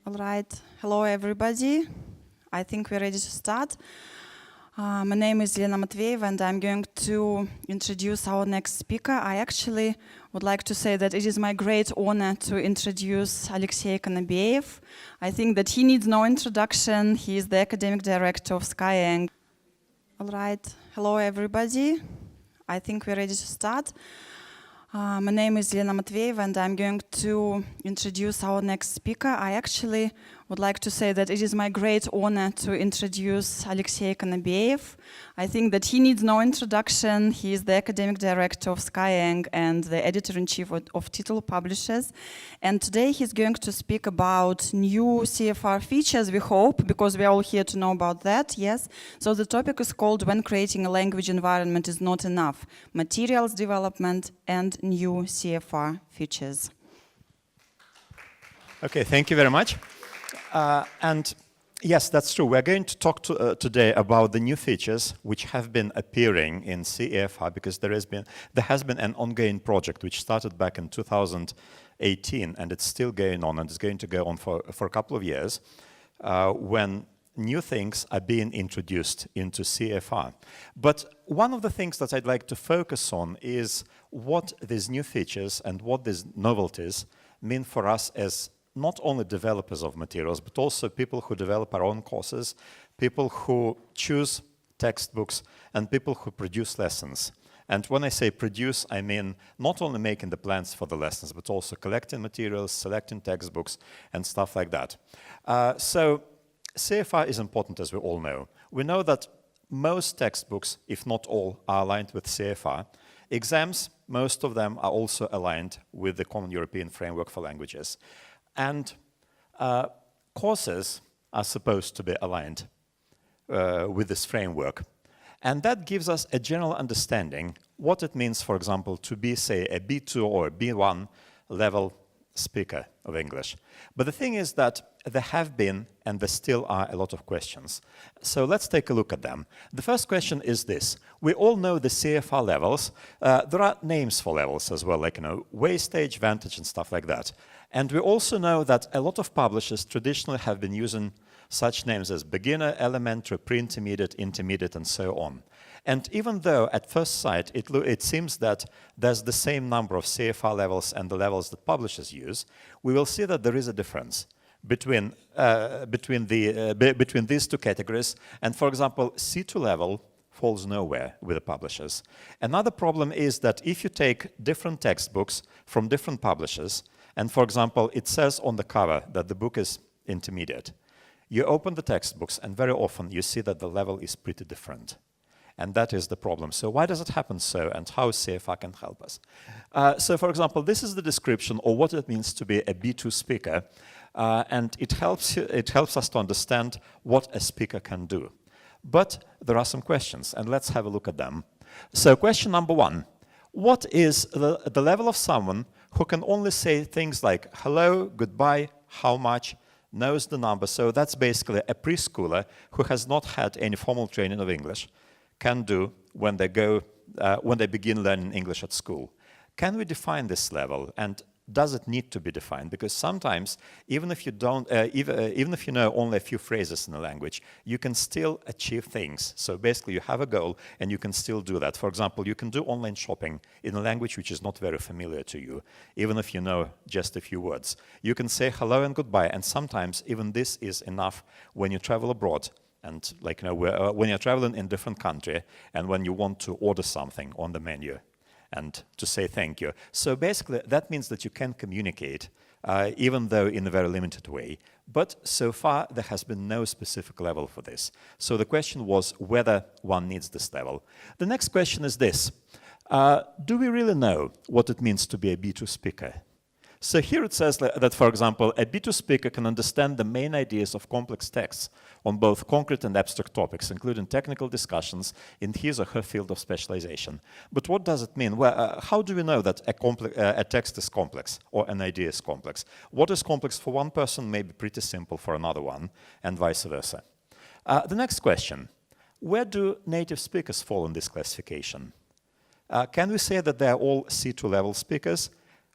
All right. Hello, everybody. I think we're ready to start. My name is Lena Matveeva, and I'm going to introduce our next speaker. I actually would like to say that it is my great honor to introduce Alexey Konobeiev. I think that he needs no introduction. He is the academic director of Skyeng. All right. Hello, everybody. I think we're ready to start. My name is Lena Matveeva, and I'm going to introduce our next speaker. I actually would like to say that it is my great honor to introduce Alexey Konobeiev. I think that he needs no introduction. He is the academic director of Skyeng and the editor-in-chief of Titul Pblishers. And today he's going to speak about new CEFR features, we hope, because we're all here to know about that, yes. So the topic is called When Creating a Language Environment is Not Enough, Materials Development and New CEFR Features. Okay, thank you very much. And yes, that's true. We're going to talk today about the new features which have been appearing in CEFR because there has been an ongoing project which started back in 2018 and it's still going on and it's going to go on for a couple of years when new things are being introduced into CEFR. But one of the things that I'd like to focus on is what these new features and what these novelties mean for us as not only developers of materials, but also people who develop our own courses, people who choose textbooks, and people who produce lessons. And when I say produce, I mean not only making the plans for the lessons, but also collecting materials, selecting textbooks, and stuff like that. So CEFR is important, as we all know. We know that most textbooks, if not all, are aligned with CEFR. Exams, most of them are also aligned with the Common European Framework for Languages. And courses are supposed to be aligned with this framework. And that gives us a general understanding what it means, for example, to be, say, a B2 or a B1 level speaker of English. But the thing is that there have been, and there still are, a lot of questions. So let's take a look at them. The first question is this. We all know the CEFR levels. There are names for levels as well, like, Waystage, Vantage, and stuff like that. And we also know that a lot of publishers traditionally have been using such names as beginner, elementary, pre-intermediate, intermediate, and so on. And even though at first sight it seems that there's the same number of CEFR levels and the levels that publishers use, we will see that there is a difference between these two categories. And for example, C2 level falls nowhere with the publishers. Another problem is that if you take different textbooks from different publishers, and for example, it says on the cover that the book is intermediate, you open the textbooks and very often you see that the level is pretty different. And that is the problem. So why does it happen so, and how CEFR can help us? So for example, this is the description of what it means to be a B2 speaker, and it helps us to understand what a speaker can do. But there are some questions, and let's have a look at them. So question number one, what is the level of someone who can only say things like hello, goodbye, how much, knows the number? So that's basically a preschooler who has not had any formal training of English can do when they begin learning English at school. Can we define this level, and does it need to be defined? Because sometimes, even if you don't, even if you know only a few phrases in a language, you can still achieve things. So basically, you have a goal, and you can still do that. For example, you can do online shopping in a language which is not very familiar to you, even if you know just a few words. You can say hello and goodbye, and sometimes even this is enough when you travel abroad. And like when you're traveling in a different country, and when you want to order something on the menu, and to say thank you. So basically, that means that you can communicate, even though in a very limited way. But so far, there has been no specific level for this. So the question was whether one needs this level. The next question is this. Do we really know what it means to be a B2 speaker? So here it says that, for example, a B2 speaker can understand the main ideas of complex texts on both concrete and abstract topics, including technical discussions in his or her field of specialization. But what does it mean? Well, how do we know that a text is complex or an idea is complex? What is complex for one person may be pretty simple for another one, and vice versa. The next question, where do native speakers fall in this classification? Can we say that they are all C2 level speakers?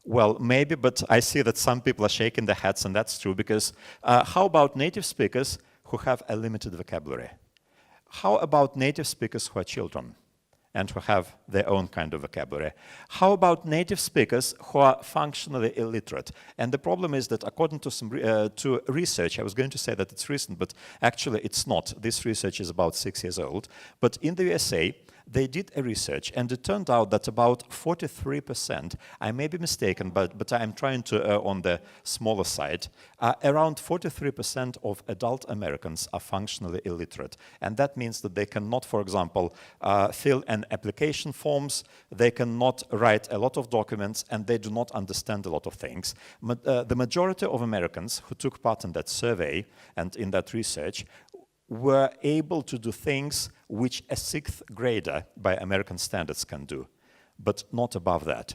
Well, maybe, but I see that some people are shaking their heads, and that's true, because how about native speakers who have a limited vocabulary? How about native speakers who are children and who have their own kind of vocabulary? How about native speakers who are functionally illiterate? And the problem is that according to some to research, I was going to say that it's recent, but actually it's not. This research is about 6 years old. But in the USA, they did a research, and it turned out that about 43%, I may be mistaken, but I'm trying to on the smaller side, around 43% of adult Americans are functionally illiterate. And that means that they cannot, for example, fill an application forms, they cannot write a lot of documents, and they do not understand a lot of things. The majority of Americans who took part in that survey and in that research were able to do things which a 6th grader by American standards can do, but not above that.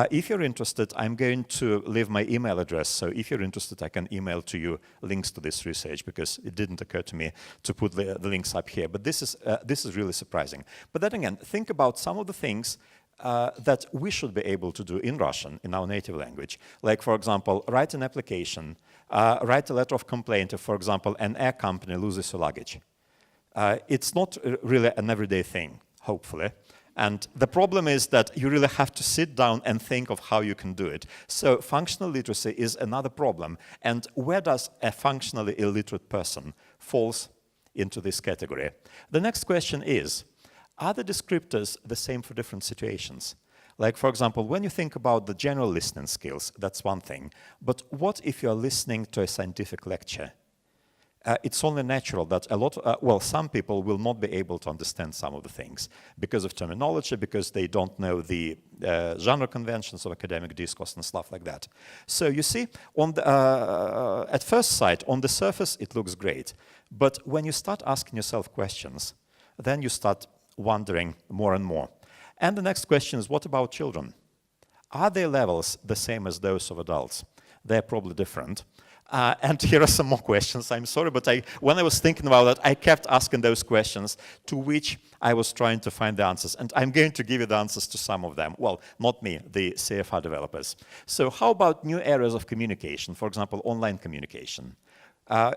If you're interested, I'm going to leave my email address, so if you're interested, I can email to you links to this research, because it didn't occur to me to put the links up here. But this is really surprising. But then again, think about some of the things that we should be able to do in Russian, in our native language. Like, for example, write an application, write a letter of complaint if, for example, an air company loses your luggage. It's not really an everyday thing, hopefully. And the problem is that you really have to sit down and think of how you can do it. So functional literacy is another problem. And where does a functionally illiterate person falls into this category? The next question is, are the descriptors the same for different situations? Like, for example, when you think about the general listening skills, that's one thing. But what if you're listening to a scientific lecture? It's only natural that some people will not be able to understand some of the things because of terminology, because they don't know the genre conventions of academic discourse and stuff like that. So you see, on the, at first sight, on the surface, it looks great. But when you start asking yourself questions, then you start wondering more and more. And the next question is, what about children? Are their levels the same as those of adults? They're probably different. And here are some more questions. I'm sorry, but when I was thinking about that, I kept asking those questions to which I was trying to find the answers. And I'm going to give you the answers to some of them. Well, not me, the CEFR developers. So how about new areas of communication? For example, online communication.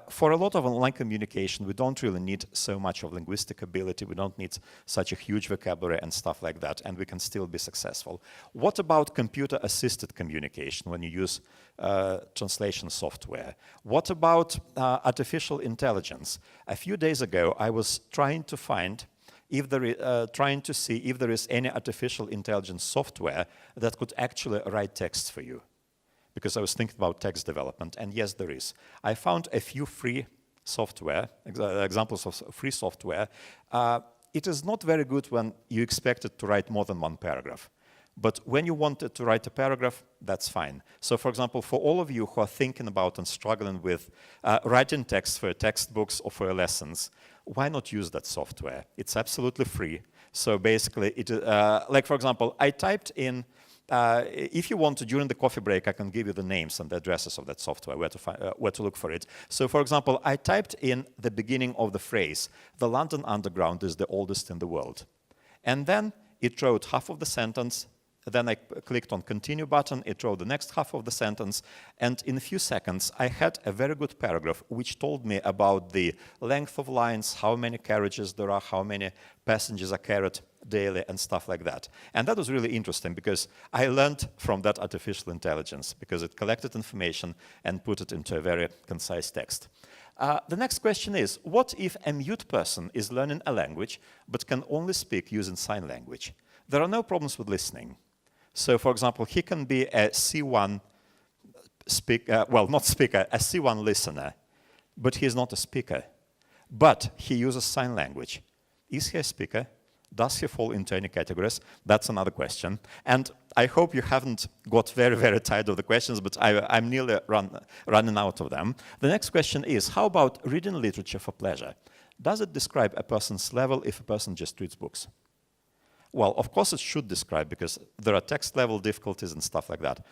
For a lot of online communication, we don't really need so much of linguistic ability. We don't need such a huge vocabulary and stuff like that, and we can still be successful. What about computer-assisted communication when you use translation software? What about artificial intelligence? A few days ago, I was trying to find if trying to see if there is any artificial intelligence software that could actually write text for you, because I was thinking about text development, and yes, there is. I found a few free software, examples of free software. It is not very good when you expect it to write more than one paragraph. But when you want it to write a paragraph, that's fine. So for example, for all of you who are thinking about and struggling with writing text for your textbooks or for your lessons, why not use that software? It's absolutely free. So basically, like for example, I typed in, if you want to, during the coffee break, I can give you the names and the addresses of that software, where to look for it. So, for example, I typed in the beginning of the phrase, "The London Underground is the oldest in the world." And then it wrote half of the sentence. Then I clicked on Continue button. It wrote the next half of the sentence. And in a few seconds, I had a very good paragraph which told me about the length of lines, how many carriages there are, how many passengers are carried daily, and stuff like that. And that was really interesting because I learned from that artificial intelligence because it collected information and put it into a very concise text. The next question is, what if a mute person is learning a language but can only speak using sign language? There are no problems with listening. So, for example, he can be a C1 speaker, well, not speaker, a C1 listener, but he is not a speaker. But he uses sign language. Is he a speaker? Does he fall into any categories? That's another question. And I hope you haven't got very, very tired of the questions, but I'm nearly running out of them. The next question is, how about reading literature for pleasure? Does it describe a person's level if a person just reads books? Well, of course it should describe, because there are text level difficulties and stuff like that.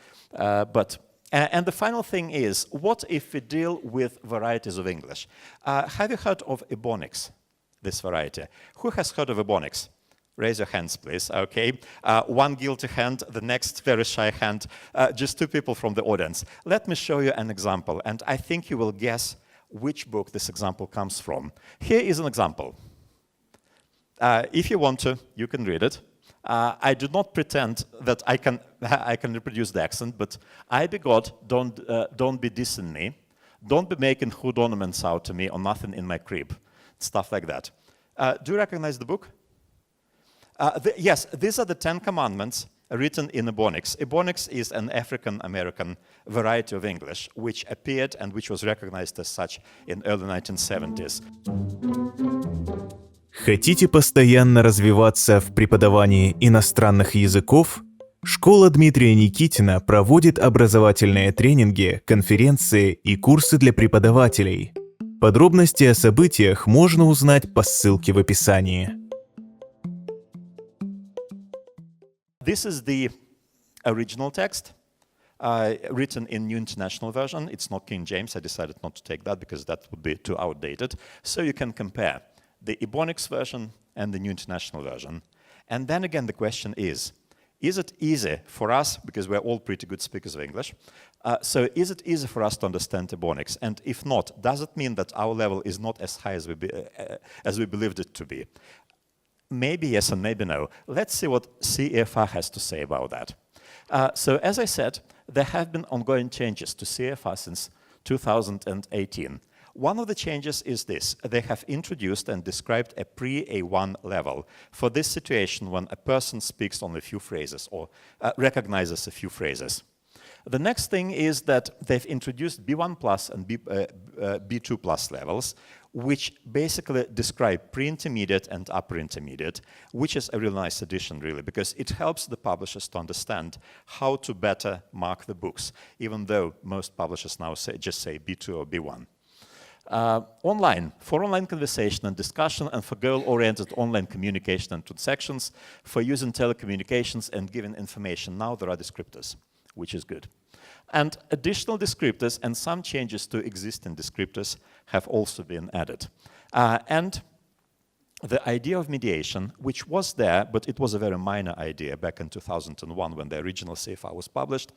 And the final thing is, what if we deal with varieties of English? Have you heard of Ebonics, this variety? Who has heard of Ebonics? Raise your hands, please, okay? One guilty hand, the next very shy hand, just 2 people from the audience. Let me show you an example, and I think you will guess which book this example comes from. Here is an example. If you want to, you can read it. I do not pretend that I can reproduce the accent, but I be God, don't be dissing me. Don't be making hood ornaments out of me or nothing in my crib. Stuff like that. Do you recognize the book? Yes, these are the 10 commandments written in Ebonics. Ebonics is an African-American variety of English, which appeared and which was recognized as such in early 1970s. Хотите постоянно развиваться в преподавании иностранных языков? Школа Дмитрия Никитина проводит образовательные тренинги, конференции и курсы для преподавателей. Подробности о событиях можно узнать по ссылке в описании. This is the original text, written in New International Version. It's not King James. I decided not to take that because that would be too outdated. So you can compare the Ebonics version and the New International Version. And then again, the question is it easy for us, because we're all pretty good speakers of English, so is it easy for us to understand Ebonics? And if not, does it mean that our level is not as high as we believed it to be? Maybe yes and maybe no. Let's see what CEFR has to say about that. So as I said, there have been ongoing changes to CEFR since 2018. One of the changes is this. They have introduced and described a pre-A1 level for this situation when a person speaks only a few phrases or recognizes a few phrases. The next thing is that they've introduced B1 plus and B2 plus levels, which basically describe pre-intermediate and upper intermediate, which is a really nice addition, really, because it helps the publishers to understand how to better mark the books, even though most publishers now just say B2 or B1. Online, for online conversation and discussion, and for goal-oriented online communication and transactions, for using telecommunications and giving information. Now there are descriptors, which is good. And additional descriptors and some changes to existing descriptors have also been added. And the idea of mediation, which was there, but it was a very minor idea back in 2001 when the original CEFR was published,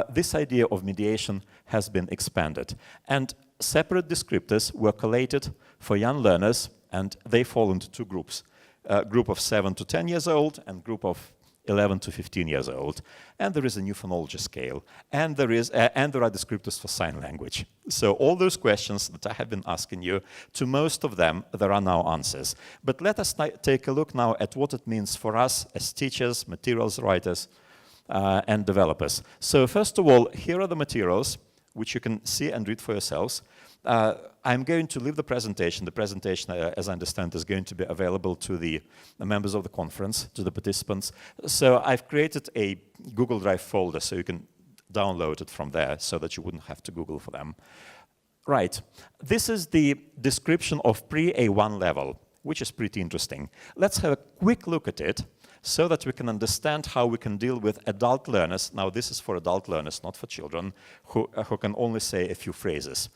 this idea of mediation has been expanded. And separate descriptors were collated for young learners, and they fall into 2 groups. A group of 7 to 10 years old and group of 11 to 15 years old. And there is a new phonology scale. And there are descriptors for sign language. So all those questions that I have been asking you, to most of them, there are now answers. But let us take a look now at what it means for us as teachers, materials writers, and developers. So first of all, here are the materials, which you can see and read for yourselves. I'm going to leave the presentation. The presentation, as I understand, is going to be available to the members of the conference, to the participants. So I've created a Google Drive folder so you can download it from there so that you wouldn't have to Google for them. Right. This is the description of pre-A1 level, which is pretty interesting. Let's have a quick look at it, so that we can understand how we can deal with adult learners. Now, this is for adult learners, not for children, who can only say a few phrases.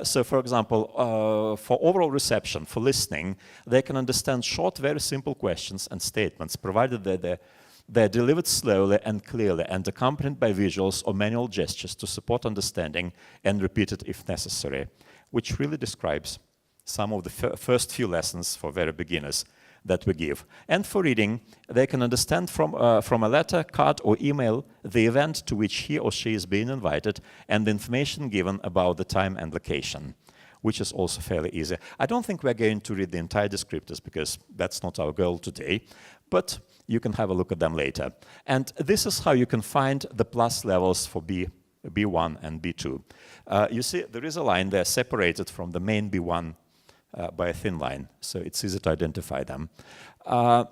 So, for example, for overall reception, for listening, they can understand short, very simple questions and statements, provided that they're delivered slowly and clearly and accompanied by visuals or manual gestures to support understanding and repeated if necessary, which really describes some of the first few lessons for very beginners that we give. And for reading, they can understand from a letter, card, or email the event to which he or she is being invited and the information given about the time and location, which is also fairly easy. I don't think we're going to read the entire descriptors because that's not our goal today, but you can have a look at them later. And this is how you can find the plus levels for B1 and B2. You see, there is a line there separated from the main B1 by a thin line, so it's easy to identify them. And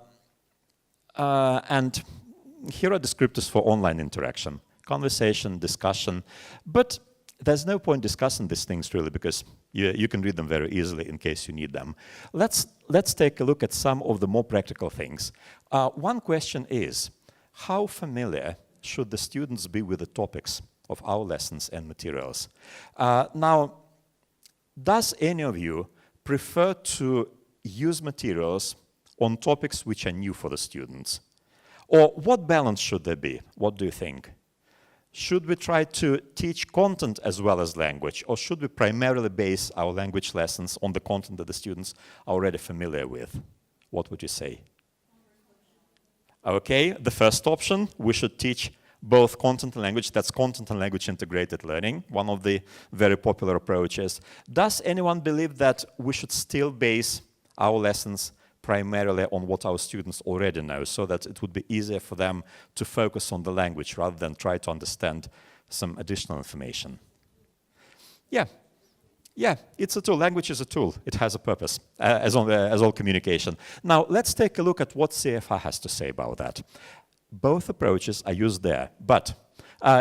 here are descriptors for online interaction, conversation, discussion, but there's no point discussing these things really because you can read them very easily in case you need them. Let's take a look at some of the more practical things. One question is, how familiar should the students be with the topics of our lessons and materials? Now, does any of you prefer to use materials on topics which are new for the students? Or what balance should there be? What do you think? Should we try to teach content as well as language, or should we primarily base our language lessons on the content that the students are already familiar with? What would you say? Okay, the first option, we should teach both content and language. That's content and language integrated learning, one of the very popular approaches. Does anyone believe that we should still base our lessons primarily on what our students already know, so that it would be easier for them to focus on the language rather than try to understand some additional information? Yeah, it's a tool. Language is a tool. It has a purpose, as all communication. Now, let's take a look at what CEFR has to say about that. Both approaches are used there, but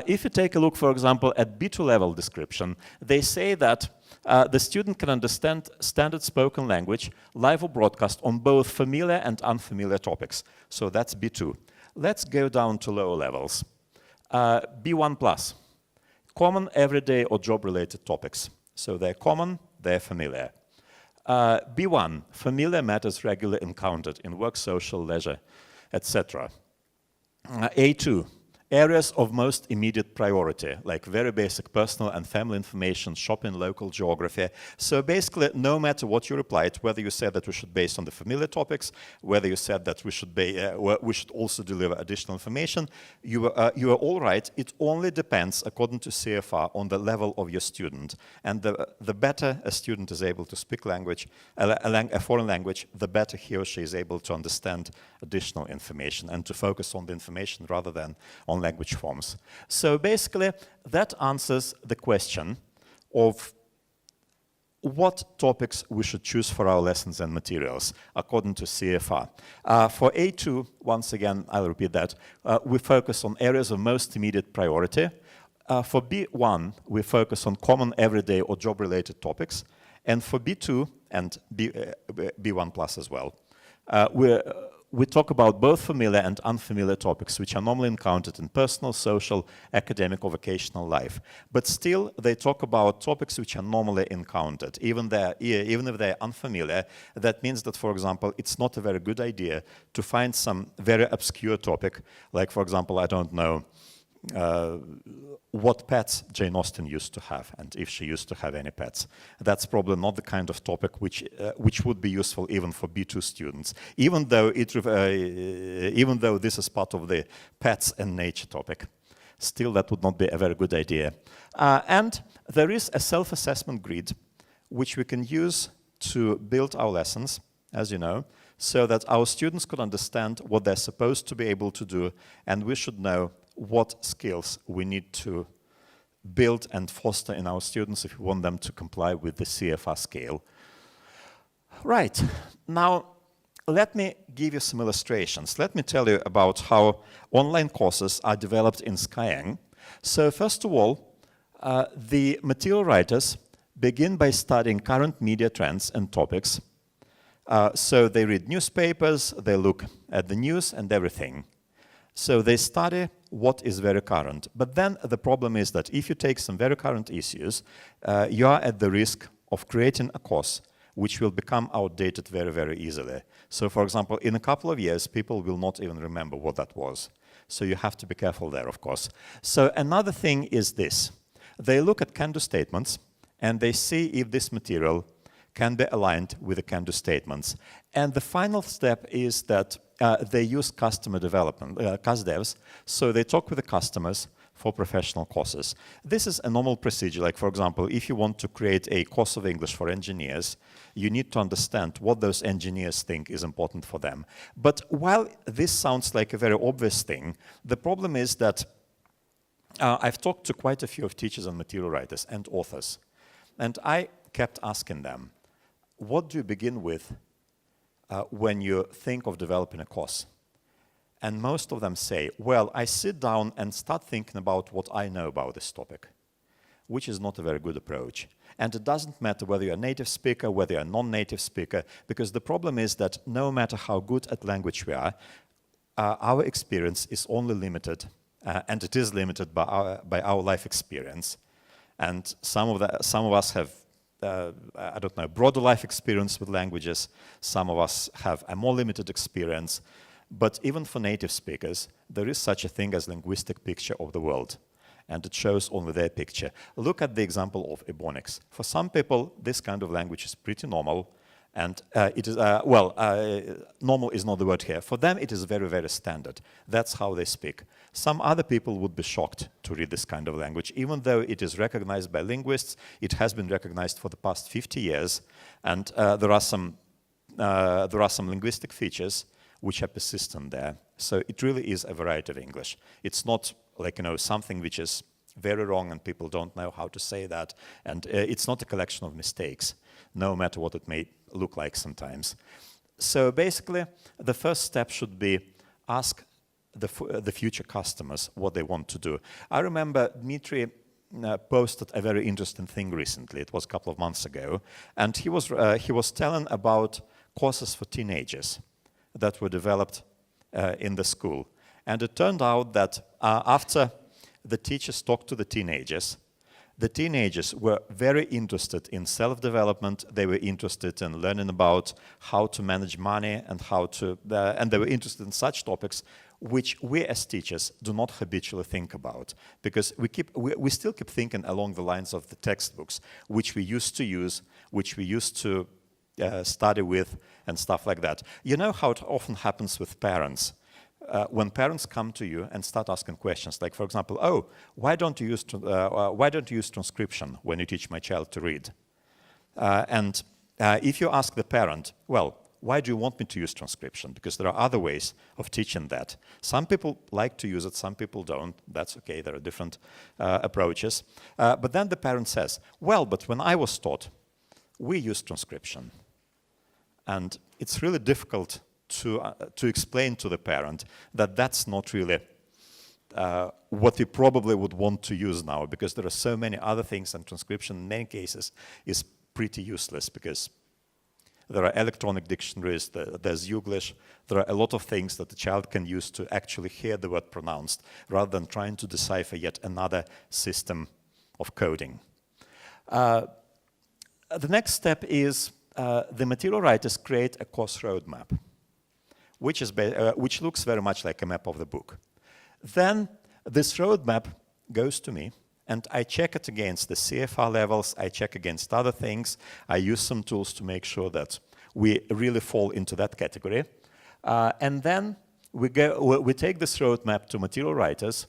if you take a look, for example, at B2 level description, they say that the student can understand standard spoken language, live or broadcast, on both familiar and unfamiliar topics. So that's B2. Let's go down to lower levels. B1+, common, everyday, or job-related topics. So they're common, they're familiar. B1, familiar matters regularly encountered in work, social, leisure, etc. A2, areas of most immediate priority, like very basic personal and family information, shopping, local geography. So basically, no matter what you replied, whether you said that we should base on the familiar topics, whether you said that we should also deliver additional information, you are all right. It only depends, according to CFR, on the level of your student. And the better a student is able to speak language, a foreign language, the better he or she is able to understand additional information and to focus on the information rather than on language forms. So basically, that answers the question of what topics we should choose for our lessons and materials, according to CFR. For A2, once again, I'll repeat that, we focus on areas of most immediate priority. For B1, we focus on common, everyday, or job-related topics. And for B2 and B1+ as well, we talk about both familiar and unfamiliar topics, which are normally encountered in personal, social, academic, or vocational life. But still, they talk about topics which are normally encountered. Even if they're unfamiliar, that means that, for example, it's not a very good idea to find some very obscure topic, like, for example, I don't know, what pets Jane Austen used to have, and if she used to have any pets. That's probably not the kind of topic which would be useful even for B2 students, even though this is part of the pets and nature topic. Still, that would not be a very good idea. And there is a self-assessment grid which we can use to build our lessons, as you know, so that our students could understand what they're supposed to be able to do, and we should know what skills we need to build and foster in our students if we want them to comply with the CFR scale. Right, now let me give you some illustrations. Let me tell you about how online courses are developed in Skyeng. So first of all, the material writers begin by studying current media trends and topics. So they read newspapers, they look at the news and everything. So they study what is very current. But then the problem is that if you take some very current issues, you are at the risk of creating a course which will become outdated very, very easily. So for example, in a couple of years, people will not even remember what that was. So you have to be careful there, of course. So another thing is this. They look at can-do statements, and they see if this material can be aligned with the can-do statements. And the final step is that they use customer development, CusDevs, so they talk with the customers for professional courses. This is a normal procedure. Like, for example, if you want to create a course of English for engineers, you need to understand what those engineers think is important for them. But while this sounds like a very obvious thing, the problem is that I've talked to quite a few of teachers and material writers and authors, and I kept asking them, what do you begin with when you think of developing a course? And most of them say, well, I sit down and start thinking about what I know about this topic, which is not a very good approach. And it doesn't matter whether you're a native speaker, whether you're a non-native speaker, because the problem is that no matter how good at language we are, our experience is only limited, and it is limited by our life experience. And some of us have I don't know, broader life experience with languages. Some of us have a more limited experience. But even for native speakers, there is such a thing as linguistic picture of the world. And it shows only their picture. Look at the example of Ebonics. For some people, this kind of language is pretty normal. And it is, normal is not the word here. For them, it is very, very standard. That's how they speak. Some other people would be shocked to read this kind of language, even though it is recognized by linguists. It has been recognized for the past 50 years. And there are some linguistic features which are persistent there. So it really is a variety of English. It's not like, something which is very wrong and people don't know how to say that. And it's not a collection of mistakes, no matter what it may look like sometimes. So basically, the first step should be ask the future customers what they want to do. I remember Dmitry posted a very interesting thing recently. It was a couple of months ago. And he was telling about courses for teenagers that were developed in the school. And it turned out that after the teachers talked to the teenagers were very interested in self-development. They were interested in learning about how to manage money and and they were interested in such topics which we as teachers do not habitually think about, because we still keep thinking along the lines of the textbooks, which we used to use, which we used to study with, and stuff like that. You know how it often happens with parents. When parents come to you and start asking questions, like, for example, oh, why don't you use transcription when you teach my child to read? And if you ask the parent, well, why do you want me to use transcription? Because there are other ways of teaching that. Some people like to use it, some people don't. That's okay, there are different approaches. But then the parent says, well, but when I was taught, we used transcription. And it's really difficult to explain to the parent that that's not really what we probably would want to use now, because there are so many other things, and transcription in many cases is pretty useless, because there are electronic dictionaries, there's Youglish, there are a lot of things that the child can use to actually hear the word pronounced, rather than trying to decipher yet another system of coding. The next step is the material writers create a course roadmap, which looks very much like a map of the book. Then this roadmap goes to me, and I check it against the CEFR levels, I check against other things, I use some tools to make sure that we really fall into that category. And then we take this roadmap to material writers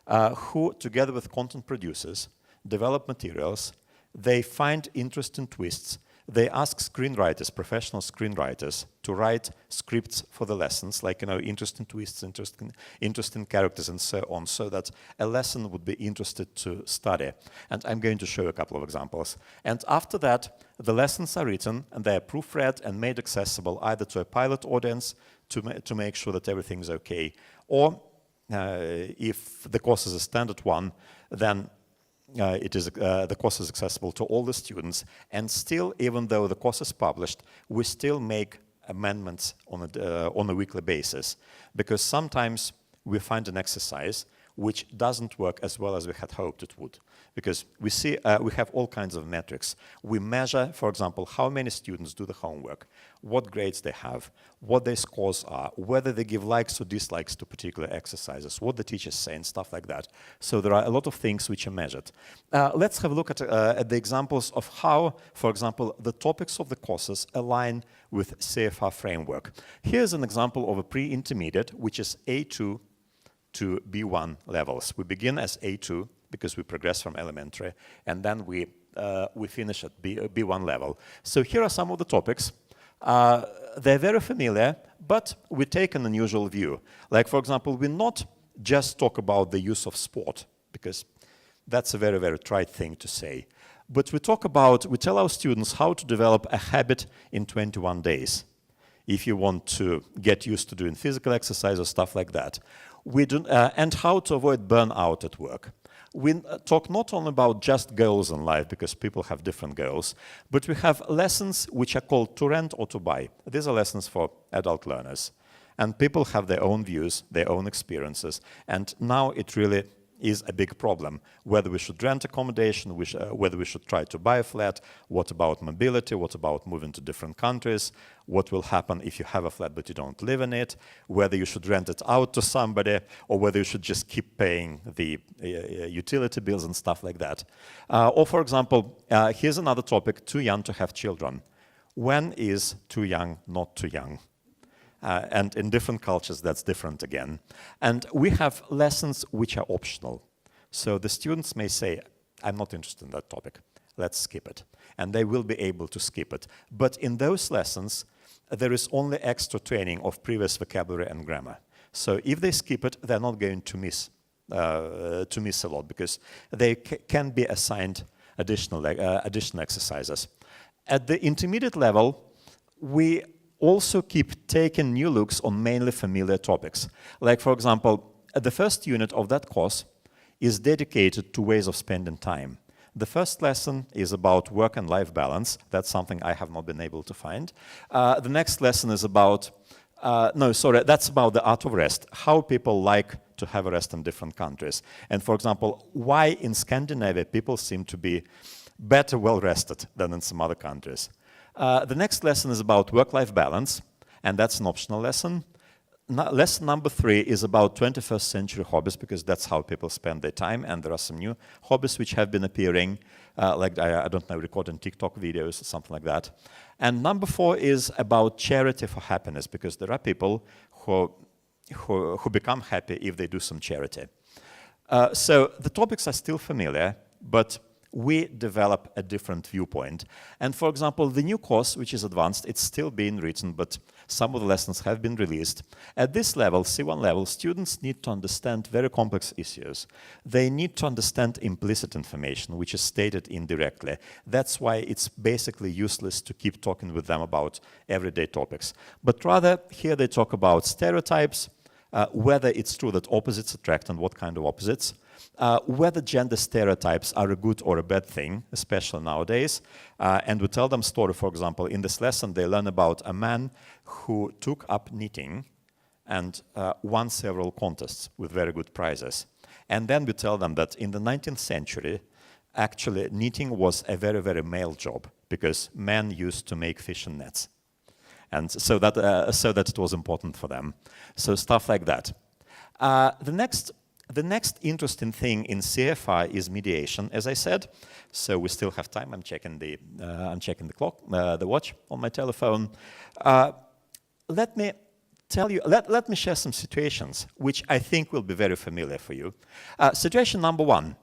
who, together with content producers, develop materials. They find interesting twists. They ask screenwriters, professional screenwriters, to write scripts for the lessons, like, interesting twists, interesting characters, and so on, so that a lesson would be interested to study. And I'm going to show a couple of examples. And after that, the lessons are written, and they are proofread and made accessible either to a pilot audience to make sure that everything's okay, or if the course is a standard one, then the course is accessible to all the students, and still, even though the course is published, we still make amendments on a weekly basis, because sometimes we find an exercise which doesn't work as well as we had hoped it would, because we have all kinds of metrics. We measure, for example, how many students do the homework, what grades they have, what their scores are, whether they give likes or dislikes to particular exercises, what the teachers say, and stuff like that. So there are a lot of things which are measured. Let's have a look at the examples of how, for example, the topics of the courses align with CEFR framework. Here's an example of a pre-intermediate, which is A2 to B1 levels. We begin as A2 because we progress from elementary, and then we finish at B1 level. So here are some of the topics. They're very familiar, but we take an unusual view. Like, for example, we not just talk about the use of sport, because that's a very, very trite thing to say. But we tell our students how to develop a habit in 21 days. If you want to get used to doing physical exercise or stuff like that. And how to avoid burnout at work. We talk not only about just goals in life, because people have different goals, but we have lessons which are called to rent or to buy. These are lessons for adult learners. And people have their own views, their own experiences, and now it really is a big problem. Whether we should rent accommodation, whether we should try to buy a flat, what about mobility, what about moving to different countries, what will happen if you have a flat but you don't live in it, whether you should rent it out to somebody, or whether you should just keep paying the utility bills and stuff like that. Or for example, here's another topic, too young to have children. When is too young not too young? And in different cultures, that's different again. And we have lessons which are optional. So the students may say, I'm not interested in that topic. Let's skip it. And they will be able to skip it. But in those lessons, there is only extra training of previous vocabulary and grammar. So if they skip it, they're not going to miss a lot, because they can be assigned additional exercises. At the intermediate level, we also keep taking new looks on mainly familiar topics. Like, for example, the first unit of that course is dedicated to ways of spending time. The first lesson is about work and life balance. That's something I have not been able to find. The next lesson is about, that's about the art of rest, how people like to have a rest in different countries. And for example, why in Scandinavia people seem to be better well-rested than in some other countries. The next lesson is about work-life balance, and that's an optional lesson. Lesson number 3 is about 21st century hobbies, because that's how people spend their time, and there are some new hobbies which have been appearing, like, I don't know, recording TikTok videos or something like that. And number 4 is about charity for happiness, because there are people who become happy if they do some charity. So the topics are still familiar, but we develop a different viewpoint. And for example, the new course, which is advanced, it's still being written, but some of the lessons have been released. At this level, C1 level, students need to understand very complex issues. They need to understand implicit information, which is stated indirectly. That's why it's basically useless to keep talking with them about everyday topics. But rather, here they talk about stereotypes, whether it's true that opposites attract and what kind of opposites, whether gender stereotypes are a good or a bad thing, especially nowadays. And we tell them story, for example, in this lesson they learn about a man who took up knitting and won several contests with very good prizes. And then we tell them that in the 19th century, actually knitting was a very, very male job, because men used to make fishing nets. And so that it was important for them. So stuff like that. The next interesting thing in CEFR is mediation, as I said. So we still have time. I'm checking the clock, the watch on my telephone. Let me tell you. Let me share some situations which I think will be very familiar for you. Situation number 1.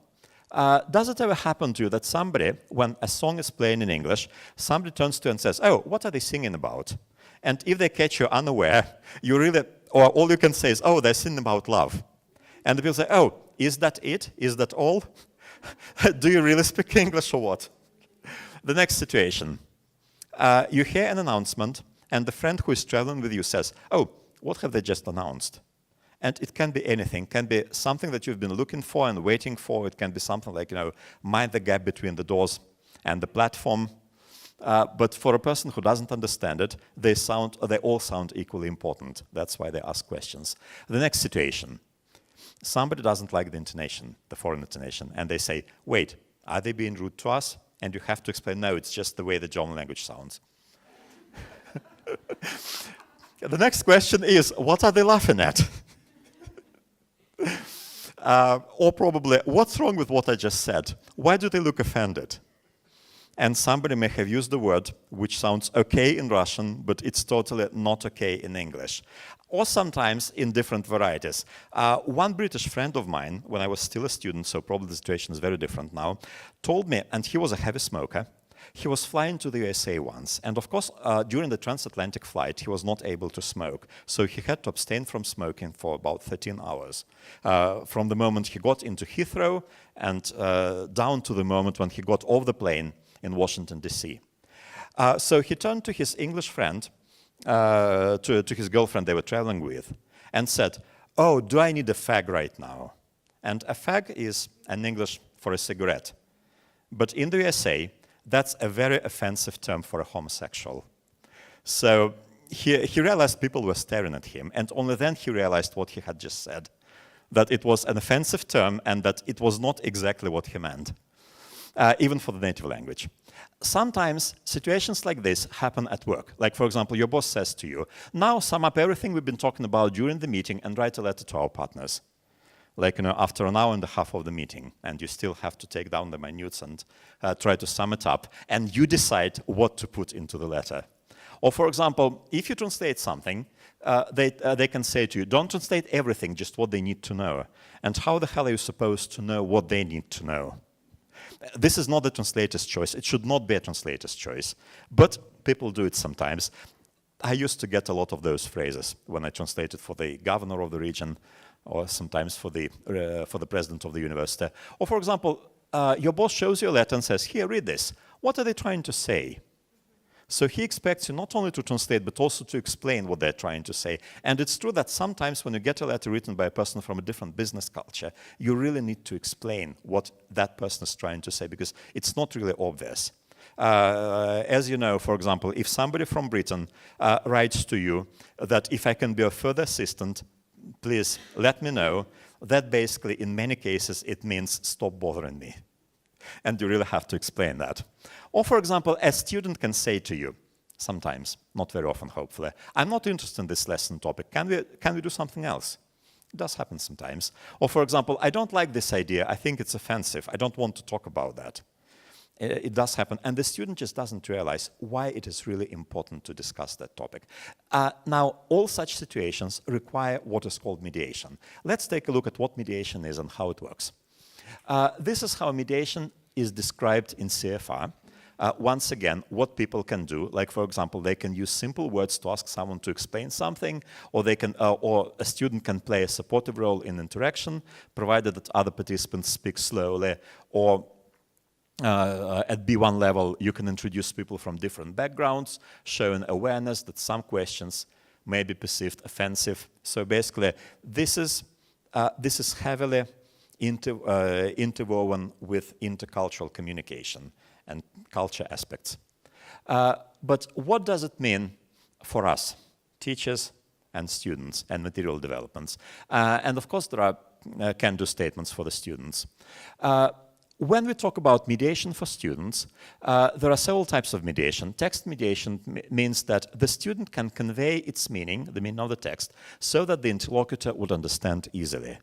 Does it ever happen to you that somebody, when a song is playing in English, somebody turns to you and says, "Oh, what are they singing about?" And if they catch you unaware, or all you can say is, "Oh, they're singing about love." And the people say, "Oh, is that it? Is that all? Do you really speak English or what?" The next situation. You hear an announcement, and the friend who is traveling with you says, "Oh, what have they just announced?" And it can be anything. It can be something that you've been looking for and waiting for. It can be something like, mind the gap between the doors and the platform. But for a person who doesn't understand it, they all sound equally important. That's why they ask questions. The next situation. Somebody doesn't like the intonation, the foreign intonation, and they say, "Wait, are they being rude to us?" And you have to explain, "No, it's just the way the German language sounds." The next question is, what are they laughing at? Or probably, what's wrong with what I just said? Why do they look offended? And somebody may have used the word which sounds okay in Russian, but it's totally not okay in English. Or sometimes in different varieties. One British friend of mine, when I was still a student, so probably the situation is very different now, told me, and he was a heavy smoker, he was flying to the USA once, and of course, during the transatlantic flight, he was not able to smoke. So he had to abstain from smoking for about 13 hours. From the moment he got into Heathrow and down to the moment when he got off the plane in Washington, D.C. So he turned to his English friend, to his girlfriend they were traveling with, and said, "Oh, do I need a fag right now?" And a fag is an English for a cigarette. But in the USA, that's a very offensive term for a homosexual. So he realized people were staring at him, and only then he realized what he had just said. that it was an offensive term and that it was not exactly what he meant, even for the native language. Sometimes situations like this happen at work. Like, for example, your boss says to you, now sum up everything we've been talking about during the meeting and write a letter to our partners. Like, after an hour and a half of the meeting, and you still have to take down the minutes and try to sum it up, and you decide what to put into the letter. Or, for example, if you translate something, they can say to you, don't translate everything, just what they need to know. And how the hell are you supposed to know what they need to know? This is not the translator's choice. It should not be a translator's choice. But people do it sometimes. I used to get a lot of those phrases when I translated for the governor of the region, or sometimes for the president of the university. Or, for example, your boss shows you a letter and says, here, read this. What are they trying to say? So he expects you not only to translate, but also to explain what they're trying to say. And it's true that sometimes when you get a letter written by a person from a different business culture, you really need to explain what that person is trying to say, because it's not really obvious. As you know, for example, if somebody from Britain writes to you that if I can be of further assistance, please let me know, that basically in many cases it means stop bothering me. And you really have to explain that. Or, for example, a student can say to you, sometimes, not very often, hopefully, I'm not interested in this lesson topic. Can we do something else? It does happen sometimes. Or, for example, I don't like this idea. I think it's offensive. I don't want to talk about that. It does happen. And the student just doesn't realize why it is really important to discuss that topic. Now, all such situations require what is called mediation. Let's take a look at what mediation is and how it works. This is how mediation is described in CEFR. Once again, what people can do, like, for example, they can use simple words to ask someone to explain something, or they can, or a student can play a supportive role in interaction, provided that other participants speak slowly, or at B1 level, you can introduce people from different backgrounds, showing awareness that some questions may be perceived offensive. So basically, this is heavily interwoven with intercultural communication and culture aspects. But what does it mean for us, teachers and students and material developments? And of course, there are can-do statements for the students. When we talk about mediation for students, there are several types of mediation. Text mediation means that the student can convey its meaning, the meaning of the text, so that the interlocutor would understand easily.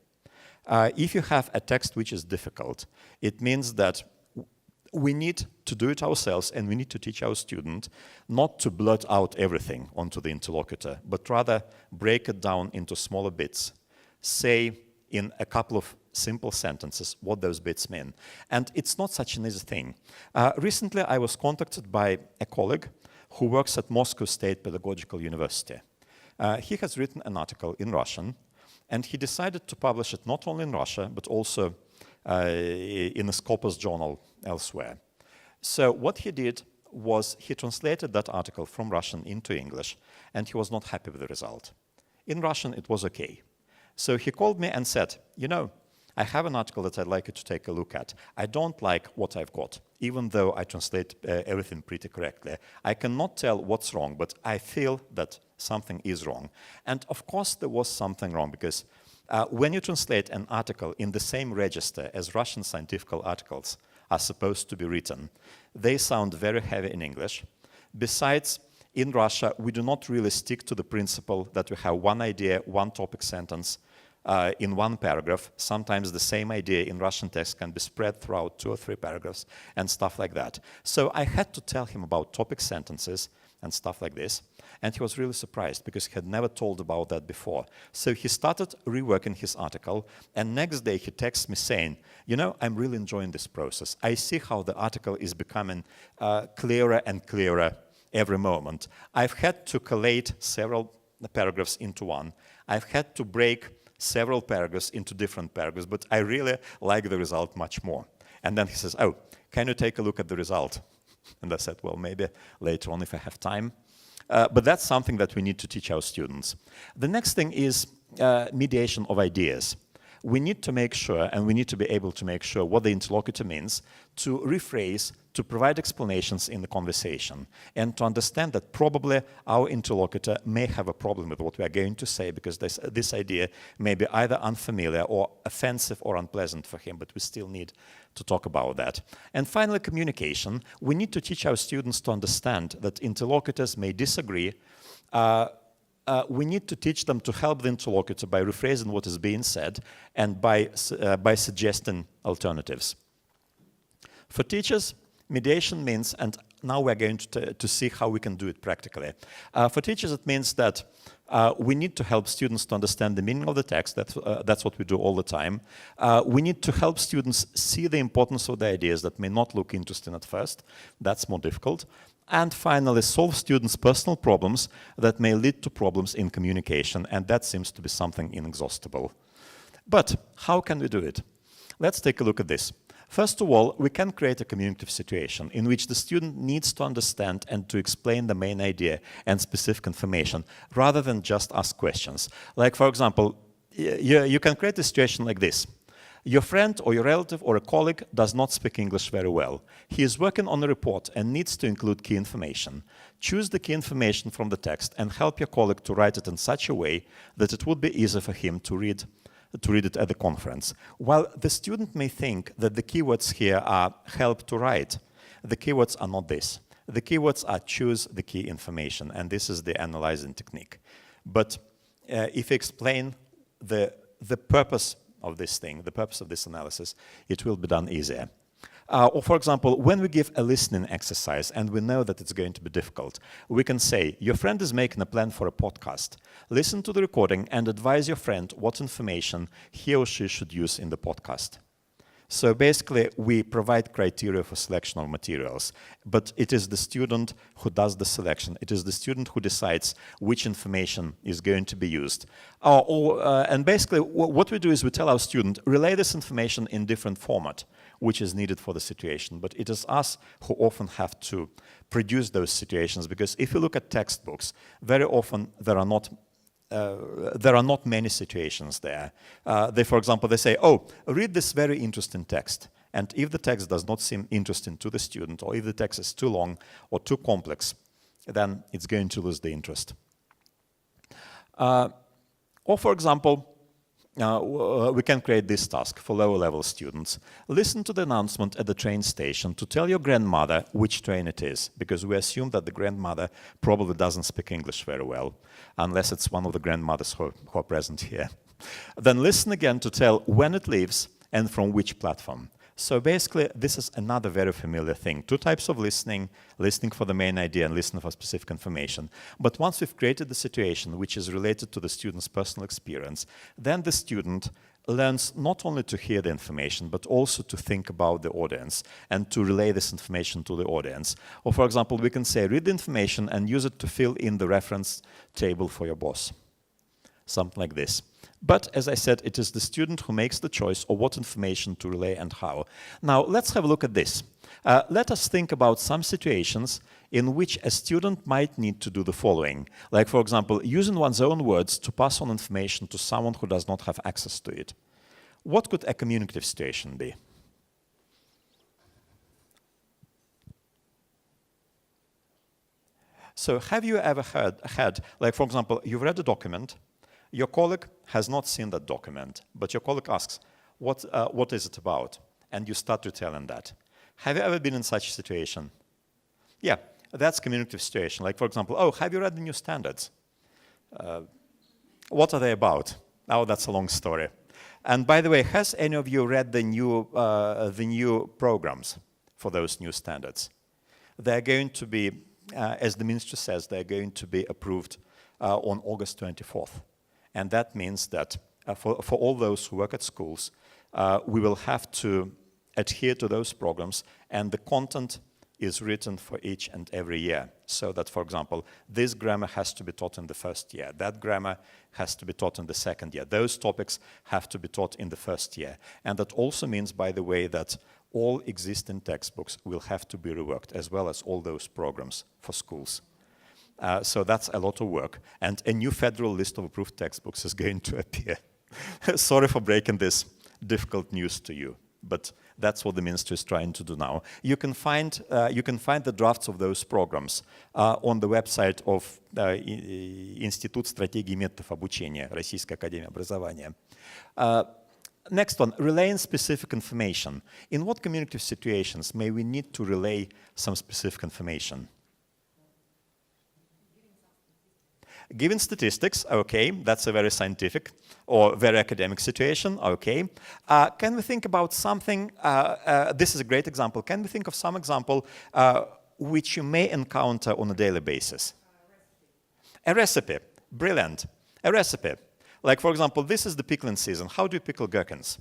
If you have a text which is difficult, it means that we need to do it ourselves, and we need to teach our student not to blurt out everything onto the interlocutor, but rather break it down into smaller bits. Say in a couple of simple sentences what those bits mean. And it's not such an easy thing. Recently, I was contacted by a colleague who works at Moscow State Pedagogical University. He has written an article in Russian, and he decided to publish it not only in Russia, but also in a Scopus journal elsewhere. So what he did was he translated that article from Russian into English, and he was not happy with the result. In Russian, it was okay. So he called me and said, you know, I have an article that I'd like you to take a look at. I don't like what I've got, even though I translate everything pretty correctly. I cannot tell what's wrong, but I feel that something is wrong. And of course there was something wrong, because when you translate an article in the same register as Russian scientific articles are supposed to be written, they sound very heavy in English. Besides, in Russia, we do not really stick to the principle that we have one idea, one topic sentence in one paragraph. Sometimes the same idea in Russian text can be spread throughout 2 or 3 paragraphs and stuff like that. So I had to tell him about topic sentences and stuff like this. And he was really surprised, because he had never told about that before. So he started reworking his article, and next day he texts me saying, you know, I'm really enjoying this process. I see how the article is becoming clearer and clearer every moment. I've had to collate several paragraphs into one. I've had to break several paragraphs into different paragraphs, but I really like the result much more. And then he says, oh, can you take a look at the result? And I said, well, maybe later on if I have time. But that's something that we need to teach our students. The next thing is mediation of ideas. we need to make sure, and we need to be able to make sure what the interlocutor means, to rephrase, to provide explanations in the conversation, and to understand that probably our interlocutor may have a problem with what we are going to say, because this idea may be either unfamiliar or offensive or unpleasant for him, but we still need to talk about that. And finally, communication. We need to teach our students to understand that interlocutors may disagree. We need to teach them to help the interlocutor by rephrasing what is being said and by suggesting alternatives. For teachers, mediation means, and now we're going to see how we can do it practically. For teachers, it means that we need to help students to understand the meaning of the text. That's what we do all the time. We need to help students see the importance of the ideas that may not look interesting at first. That's more difficult. And finally, solve students' personal problems that may lead to problems in communication, and that seems to be something inexhaustible. But how can we do it? Let's take a look at this. First of all, we can create a communicative situation in which the student needs to understand and to explain the main idea and specific information, rather than just ask questions. Like, for example, you can create a situation like this. Your friend or your relative or a colleague does not speak English very well. He is working on a report and needs to include key information. Choose the key information from the text and help your colleague to write it in such a way that it would be easy for him to read it at the conference. While the student may think that the keywords here are help to write, the keywords are not this. The keywords are choose the key information, and this is the analyzing technique. But if you explain the purpose of this thing, the purpose of this analysis, it will be done easier. Or for example, when we give a listening exercise and we know that it's going to be difficult, we can say, your friend is making a plan for a podcast. Listen to the recording and advise your friend what information he or she should use in the podcast. So basically, we provide criteria for selection of materials, but it is the student who does the selection. It is the student who decides which information is going to be used. And basically, what we do is we tell our student, relay this information in different format, which is needed for the situation. But it is us who often have to produce those situations, because if you look at textbooks, very often there are not many situations there. For example, they say, oh, read this very interesting text. And if the text does not seem interesting to the student, or if the text is too long or too complex, then it's going to lose the interest. Or for example, we can create this task for lower level students. Listen to the announcement at the train station to tell your grandmother which train it is, because we assume that the grandmother probably doesn't speak English very well, unless it's one of the grandmothers who are present here. Then listen again to tell when it leaves and from which platform. So basically, this is another very familiar thing. Two types of listening, listening for the main idea and listening for specific information. But once we've created the situation which is related to the student's personal experience, then the student learns not only to hear the information, but also to think about the audience and to relay this information to the audience. Or for example, we can say, read the information and use it to fill in the reference table for your boss. Something like this. But as I said, it is the student who makes the choice of what information to relay and how. Now, let's have a look at this. Let us think about some situations in which a student might need to do the following. Like, for example, using one's own words to pass on information to someone who does not have access to it. What could a communicative situation be? So have you ever had, like, for example, you've read a document, your colleague has not seen that document, but your colleague asks, what is it about? And you start to tell him that. Have you ever been in such a situation? Yeah, that's communicative situation. Like, for example, oh, have you read the new standards? What are they about? Oh, that's a long story. And by the way, has any of you read the new programs for those new standards? They're going to be, as the minister says, they're going to be approved on August 24th. And that means that for all those who work at schools, we will have to adhere to those programs, and the content is written for each and every year. So that, for example, this grammar has to be taught in the first year. That grammar has to be taught in the second year. Those topics have to be taught in the first year. And that also means, by the way, that all existing textbooks will have to be reworked, as well as all those programs for schools. So that's a lot of work. And a new federal list of approved textbooks is going to appear Sorry for breaking this difficult news to you, but that's what the ministry is trying to do now. You can find the drafts of those programs on the website of Институт стратегии и методов обучения, Российская академия образования. Next one, relaying specific information. In what communicative situations may we need to relay some specific information? Giving statistics, okay, that's a very scientific or very academic situation, okay. Can we think about something, this is a great example, can we think of some example which you may encounter on a daily basis? A recipe, brilliant, a recipe. Like for example, this is the pickling season. How do you pickle gherkins?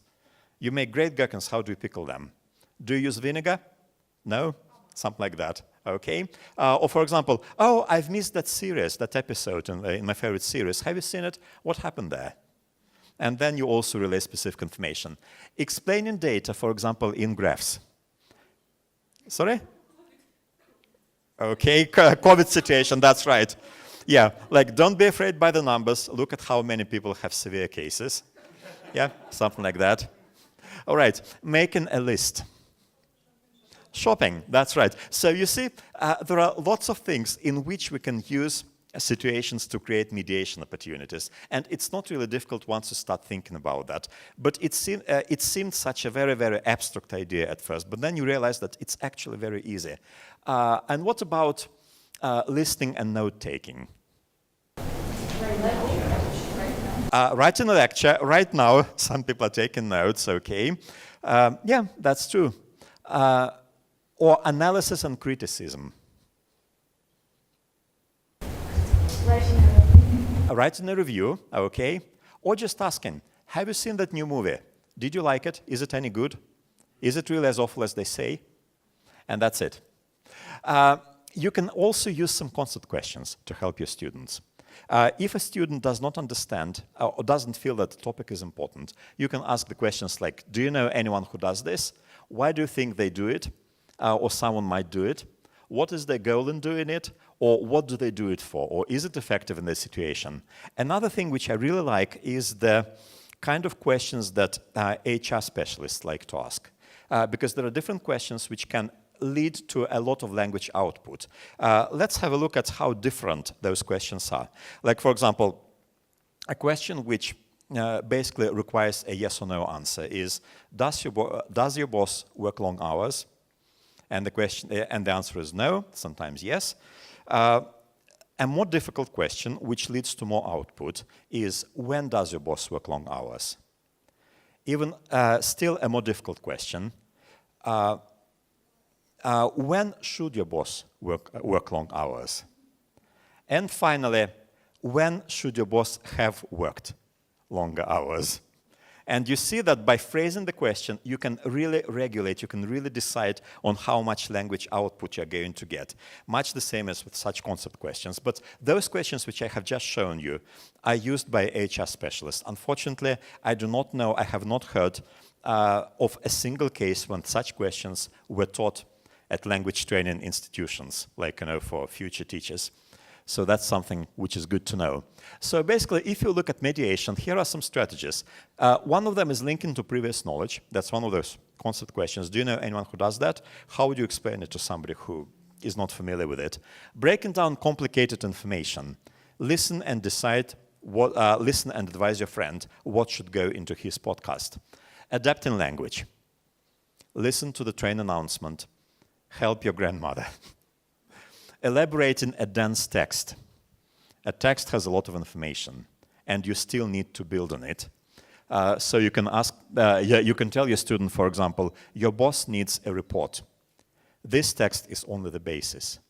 You make great gherkins, how do you pickle them? Do you use vinegar? No? Something like that, okay? Or for example, oh, I've missed that series, that episode in my favorite series. Have you seen it? What happened there? And then you also relay specific information. Explaining data, for example, in graphs. Sorry? Okay, COVID situation, that's right. Yeah, like don't be afraid by the numbers. Look at how many people have severe cases. Yeah, something like that. All right, making a list. Shopping, that's right. So you see, there are lots of things in which we can use situations to create mediation opportunities. And it's not really difficult once you start thinking about that. But it seemed such a very, very abstract idea at first. But then you realize that it's actually very easy. And what about listening and note-taking? Writing a lecture. Right now, some people are taking notes, okay. Yeah, that's true. Or analysis and criticism. Writing a review, okay. Or just asking, have you seen that new movie? Did you like it? Is it any good? Is it really as awful as they say? And that's it. You can also use some concept questions to help your students. If a student does not understand or doesn't feel that the topic is important, you can ask the questions like, do you know anyone who does this? Why do you think they do it? Or someone might do it. What is their goal in doing it? Or what do they do it for? Or is it effective in this situation? Another thing which I really like is the kind of questions that HR specialists like to ask. Because there are different questions which can lead to a lot of language output. Let's have a look at how different those questions are. Like, for example, a question which basically requires a yes or no answer is, does your boss work long hours? And the answer is no, sometimes yes. A more difficult question, which leads to more output, is when does your boss work long hours? Even still a more difficult question, when should your boss work long hours? And finally, when should your boss have worked longer hours? And you see that by phrasing the question, you can really regulate, you can really decide on how much language output you're going to get. Much the same as with such concept questions. But those questions which I have just shown you are used by HR specialists. Unfortunately, I do not know, I have not heard of a single case when such questions were taught at language training institutions, like, for future teachers. So that's something which is good to know. So basically, if you look at mediation, here are some strategies. One of them is linking to previous knowledge. That's one of those concept questions. Do you know anyone who does that? How would you explain it to somebody who is not familiar with it? Breaking down complicated information. Listen and decide listen and advise your friend what should go into his podcast. Adapting language. Listen to the train announcement. Help your grandmother. Elaborating a dense text. A text has a lot of information, and you still need to build on it. So you can ask, you can tell your student, for example, your boss needs a report. This text is only the basis.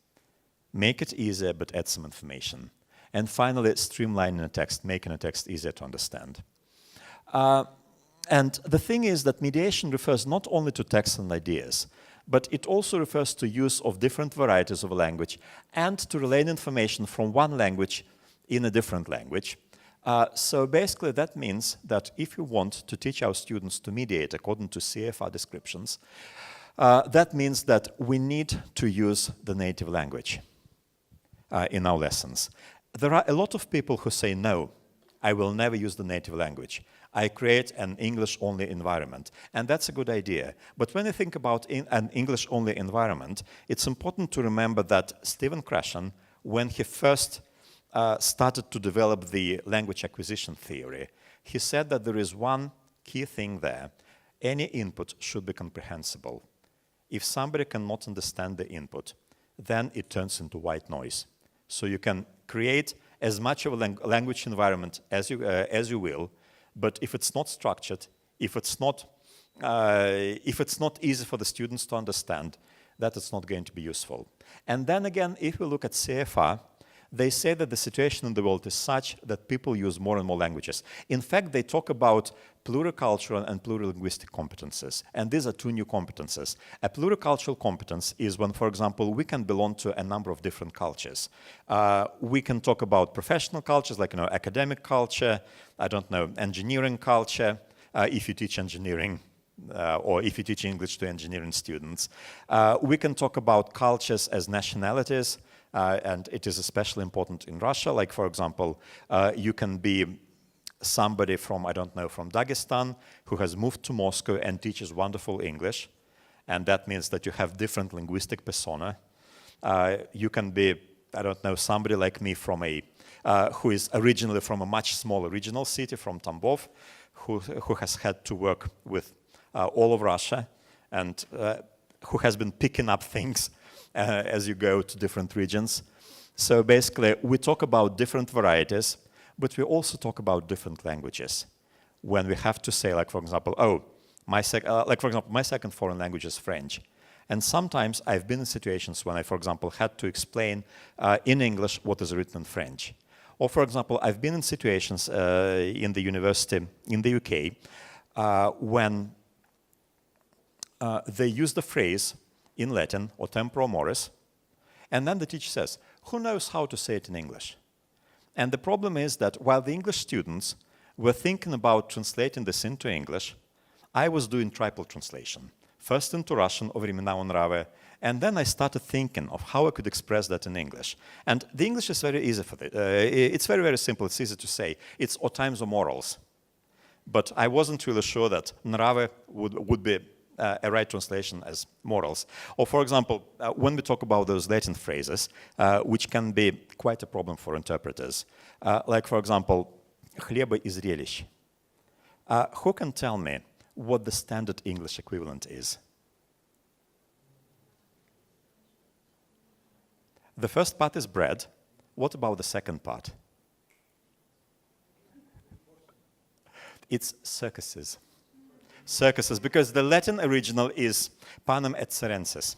Make it easier, but add some information. And finally, streamlining a text, making a text easier to understand. And the thing is that mediation refers not only to text and ideas, but it also refers to use of different varieties of a language and to relaying information from one language in a different language. So basically that means that if you want to teach our students to mediate according to CEFR descriptions, that means that we need to use the native language in our lessons. There are a lot of people who say, no, I will never use the native language. I create an English-only environment. And that's a good idea. But when you think about an English-only environment, it's important to remember that Stephen Krashen, when he first started to develop the language acquisition theory, he said that there is one key thing there. Any input should be comprehensible. If somebody cannot understand the input, then it turns into white noise. So you can create as much of a language environment as you will, but if it's not structured, if it's not easy for the students to understand, that it's not going to be useful. And then again, if we look at CEFR, they say that the situation in the world is such that people use more and more languages. In fact, they talk about pluricultural and plurilinguistic competences, and these are two new competences. A pluricultural competence is when, for example, we can belong to a number of different cultures. We can talk about professional cultures, like academic culture, I don't know, engineering culture, if you teach engineering, or if you teach English to engineering students. We can talk about cultures as nationalities, and it is especially important in Russia. Like, for example, you can be somebody from, I don't know, from Dagestan who has moved to Moscow and teaches wonderful English, and that means that you have different linguistic persona. You can be, I don't know, somebody like me from who is originally from a much smaller regional city, from Tambov, who has had to work with all of Russia, and who has been picking up things as you go to different regions. So basically, we talk about different varieties, but we also talk about different languages. When we have to say, like, for example, my second foreign language is French. And sometimes I've been in situations when I, for example, had to explain in English what is written in French. Or, for example, I've been in situations in the university in the UK when they use the phrase in Latin, or tempora mores, and then the teacher says, who knows how to say it in English? And the problem is that while the English students were thinking about translating this into English, I was doing triple translation. First into Russian, o времена нравы, and then I started thinking of how I could express that in English. And the English is very easy for it. It's very, very simple. It's easy to say. It's o times o morals. But I wasn't really sure that nravы would be a right translation as morals. Or, for example, when we talk about those Latin phrases, which can be quite a problem for interpreters, like, for example, хлеба и зрелищ. Who can tell me what the standard English equivalent is? The first part is bread. What about the second part? It's circuses. Circuses, because the Latin original is panem et circenses,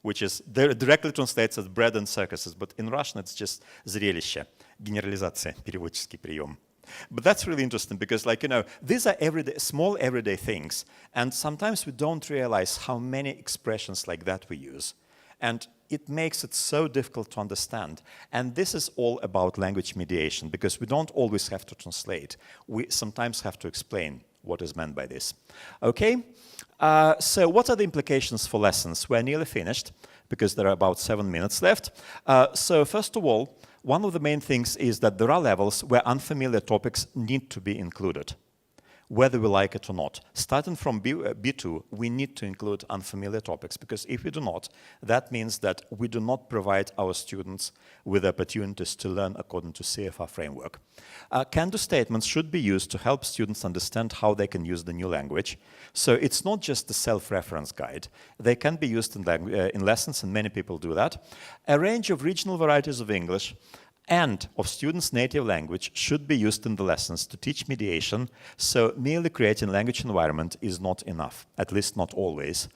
which is directly translates as bread and circuses, but in Russian it's just зрелище, генерализация, переводческий прием. But that's really interesting because, like, these are small everyday things, and sometimes we don't realize how many expressions like that we use. And it makes it so difficult to understand. And this is all about language mediation, because we don't always have to translate. We sometimes have to explain what is meant by this. Okay, so what are the implications for lessons? We're nearly finished, because there are about 7 minutes left. So first of all, one of the main things is that there are levels where unfamiliar topics need to be included, whether we like it or not. Starting from B2, we need to include unfamiliar topics, because if we do not, that means that we do not provide our students with opportunities to learn according to CEFR framework. Can-do statements should be used to help students understand how they can use the new language. So it's not just a self-reference guide. They can be used in lessons, and many people do that. A range of regional varieties of English and of students' native language should be used in the lessons to teach mediation, so merely creating language environment is not enough, at least not always.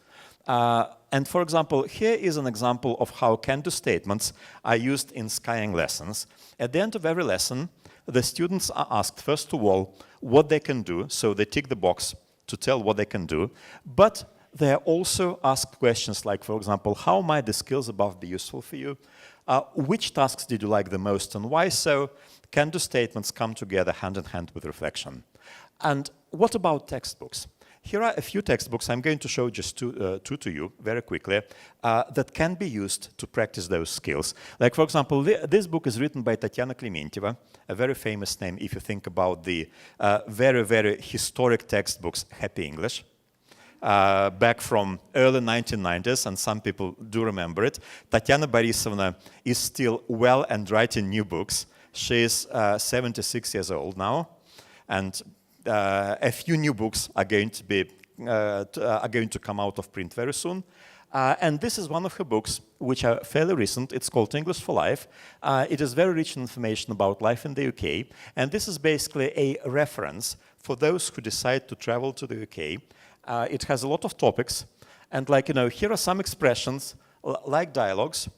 And for example, here is an example of how can-do statements are used in Skyeng lessons. At the end of every lesson, the students are asked, first of all, what they can do, so they tick the box to tell what they can do, but they are also asked questions like, for example, how might the skills above be useful for you? Which tasks did you like the most and why so? Can-do statements come together hand in hand with reflection. And what about textbooks? here are a few textbooks. I'm going to show just two to you very quickly that can be used to practice those skills. Like, for example, this book is written by Tatiana Klementьeva, a very famous name if you think about the very, very historic textbooks, Happy English. Back from early 1990s, and some people do remember it. Tatiana Borisovna is still well and writing new books. She is 76 years old now, and a few new books are going to come out of print very soon. And this is one of her books, which are fairly recent. It's called English for Life. It is very rich in information about life in the UK, and this is basically a reference for those who decide to travel to the UK. It has a lot of topics, and here are some expressions like dialogues,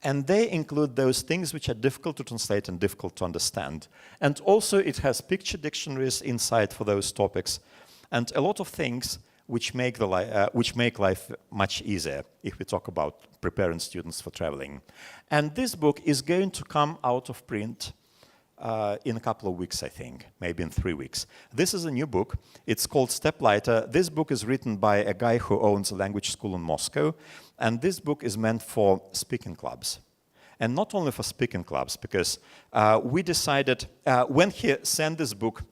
and they include those things which are difficult to translate and difficult to understand. And also it has picture dictionaries inside for those topics, and a lot of things which make life much easier if we talk about preparing students for traveling. And this book is going to come out of print in a couple of weeks, I think, maybe in 3 weeks. This is a new book. It's called Step Lighter. This book is written by a guy who owns a language school in Moscow, and this book is meant for speaking clubs. And not only for speaking clubs, because we decided, when he sent this book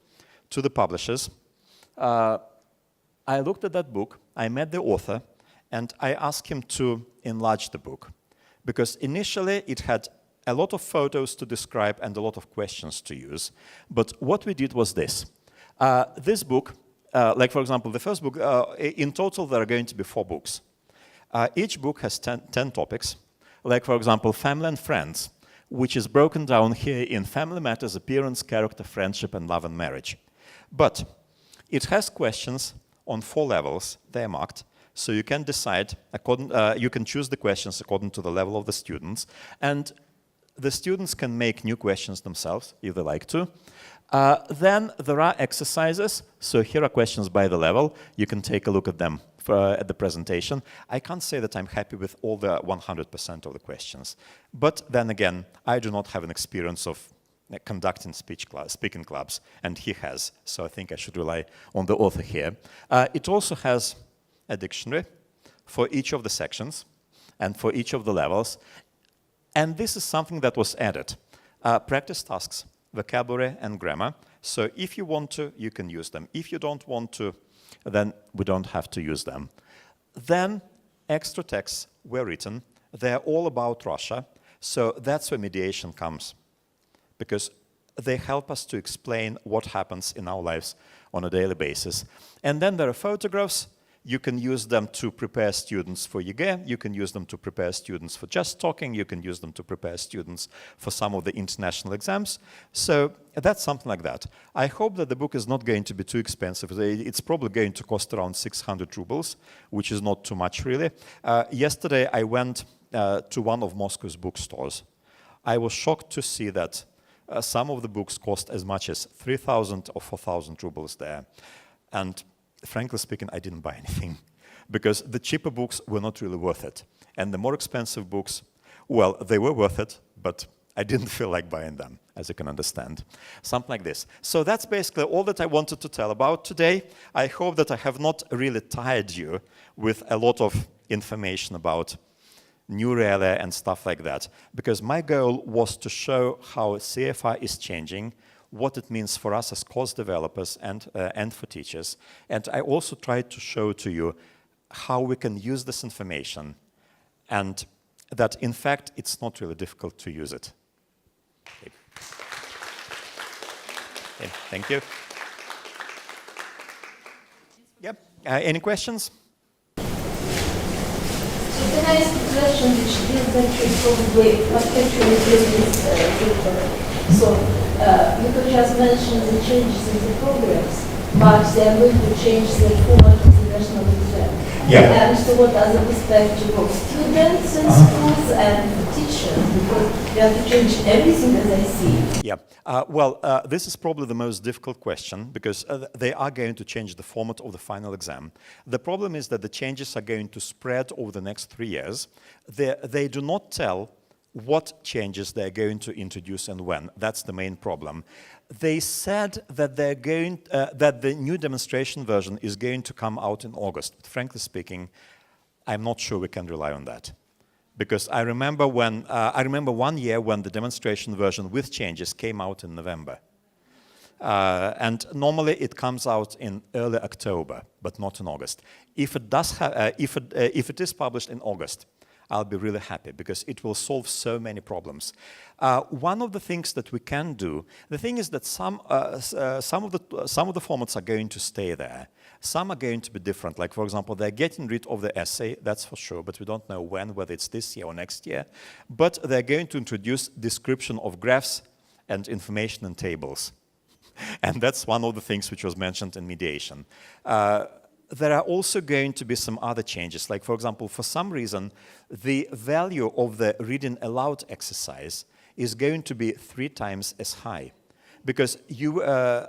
to the publishers, I looked at that book, I met the author, and I asked him to enlarge the book. Because initially it had a lot of photos to describe and a lot of questions to use. But what we did was this. This book, like for example, the first book, in total there are going to be 4 books. Each book has 10 topics. Like for example, Family and Friends, which is broken down here in family matters, appearance, character, friendship, and love and marriage. But it has questions on 4 levels. They are marked. So you can decide, you can choose the questions according to the level of the students. And the students can make new questions themselves, if they like to. Then there are exercises. So here are questions by the level. You can take a look at them at the presentation. I can't say that I'm happy with all the 100% of the questions. But then again, I do not have an experience of conducting speaking clubs, and he has. So I think I should rely on the author here. It also has a dictionary for each of the sections and for each of the levels. And this is something that was added. Practice tasks, vocabulary and grammar. So if you want to, you can use them. If you don't want to, then we don't have to use them. Then extra texts were written. They're all about Russia. So that's where mediation comes, because they help us to explain what happens in our lives on a daily basis. And then there are photographs. You can use them to prepare students for ЕГЭ. You can use them to prepare students for just talking. You can use them to prepare students for some of the international exams. So that's something like that. I hope that the book is not going to be too expensive. It's probably going to cost around 600 rubles, which is not too much, really. Yesterday, I went to one of Moscow's bookstores. I was shocked to see that some of the books cost as much as 3,000 or 4,000 rubles there. And frankly speaking, I didn't buy anything, because the cheaper books were not really worth it. And the more expensive books, well, they were worth it, but I didn't feel like buying them, as you can understand. Something like this. So that's basically all that I wanted to tell about today. I hope that I have not really tired you with a lot of information about new realia and stuff like that, because my goal was to show how CEFR is changing, what it means for us as course developers and for teachers. And I also tried to show to you how we can use this information, and that in fact it's not really difficult to use it. Okay. Okay, thank you. Yep. Any questions? So can I ask a question which is actually probably actually business different? So you could just mention the changes in the programs, but they are going to change the format of the national exam. Yeah. And so what are the perspective of students in schools and teachers? Because they have to change everything as I see. Yeah. This is probably the most difficult question, because they are going to change the format of the final exam. The problem is that the changes are going to spread over the next 3 years. They do not tell what changes they're going to introduce and when. That's the main problem. They said that that the new demonstration version is going to come out in August. But frankly speaking, I'm not sure we can rely on that. Because I remember one year when the demonstration version with changes came out in November. And normally it comes out in early October, but not in August. If it is published in August, I'll be really happy because it will solve so many problems. One of the things that we can do, the thing is that some of the formats are going to stay there. Some are going to be different. Like, for example, they're getting rid of the essay, that's for sure, but we don't know when, whether it's this year or next year. But they're going to introduce description of graphs and information and tables. And that's one of the things which was mentioned in mediation. There are also going to be some other changes. Like, for example, for some reason, the value of the reading aloud exercise is going to be 3 times as high. Because you,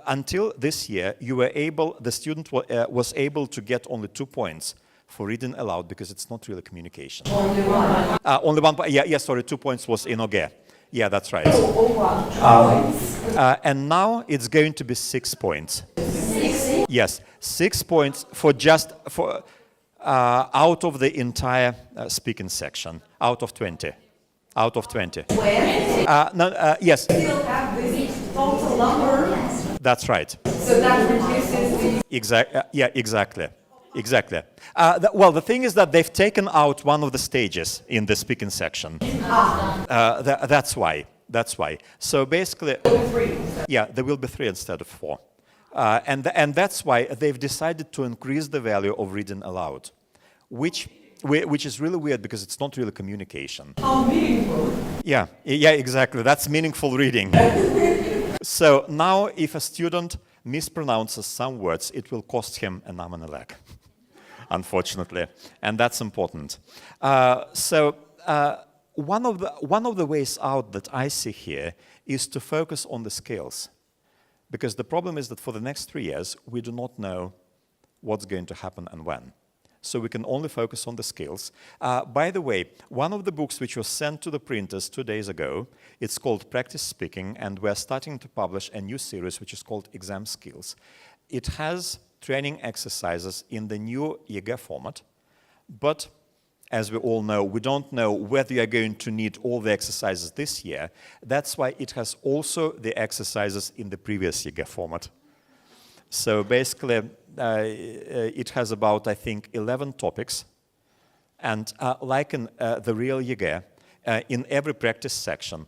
until this year, the student was able to get only 2 points for reading aloud because it's not really communication. Only one. Only 1 point. Yeah, sorry, 2 points was in OGE. Yeah, that's right. And now it's going to be 6 points. 6? Yes, 6 points out of the entire speaking section, out of 20. Out of 20. Where? Yes. Still have this total number? That's right. So that reduces the... Yeah, exactly. Exactly. Well, the thing is that they've taken out one of the stages in the speaking section. That's why. That's why. So basically, yeah, there will be 3 instead of 4. And that's why they've decided to increase the value of reading aloud, which is really weird because it's not really communication. How meaningful. Yeah, exactly. That's meaningful reading. So now if a student mispronounces some words, it will cost him an arm and a leg, unfortunately. And that's important. One of the ways out that I see here is to focus on the skills. Because the problem is that for the next 3 years, we do not know what's going to happen and when. So we can only focus on the skills. By the way, one of the books which was sent to the printers 2 days ago, it's called Practice Speaking, and we're starting to publish a new series which is called Exam Skills. It has training exercises in the new EGE format, but as we all know, we don't know whether you're going to need all the exercises this year. That's why it has also the exercises in the previous EGE format. So basically, it has about, I think, 11 topics. And like in the real EGE, in every practice section,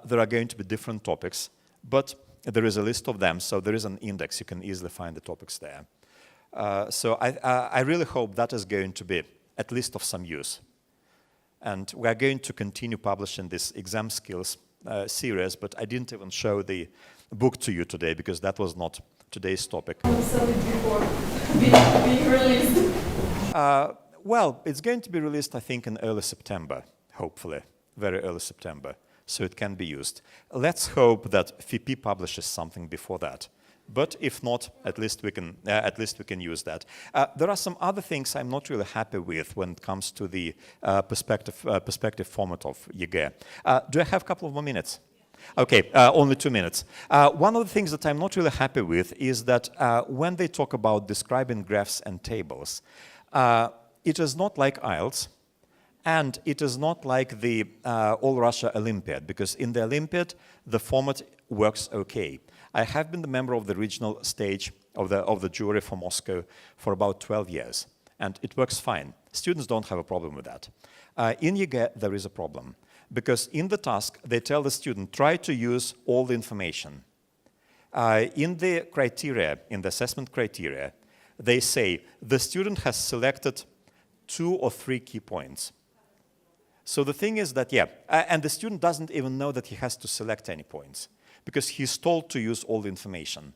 there are going to be different topics, but there is a list of them, so there is an index. You can easily find the topics there. So I really hope that is going to be at least of some use. And we are going to continue publishing this exam skills series, but I didn't even show the book to you today because that was not today's topic. So before being released? Well, it's going to be released, I think, in early September, hopefully, very early September, so it can be used. Let's hope that FIPI publishes something before that. But if not, at least we can use that. There are some other things I'm not really happy with when it comes to the perspective format of EGE. Do I have a couple of more minutes? Okay, only 2 minutes. One of the things that I'm not really happy with is that when they talk about describing graphs and tables, it is not like IELTS, and it is not like the All Russia Olympiad, because in the Olympiad, the format works okay. I have been the member of the regional stage of the jury for Moscow for about 12 years, and it works fine. Students don't have a problem with that. In EGE, there is a problem, because in the task, they tell the student, try to use all the information. In the criteria, in the assessment criteria, they say the student has selected 2 or 3 key points. So the thing is that, yeah, and the student doesn't even know that he has to select any points, because he's told to use all the information.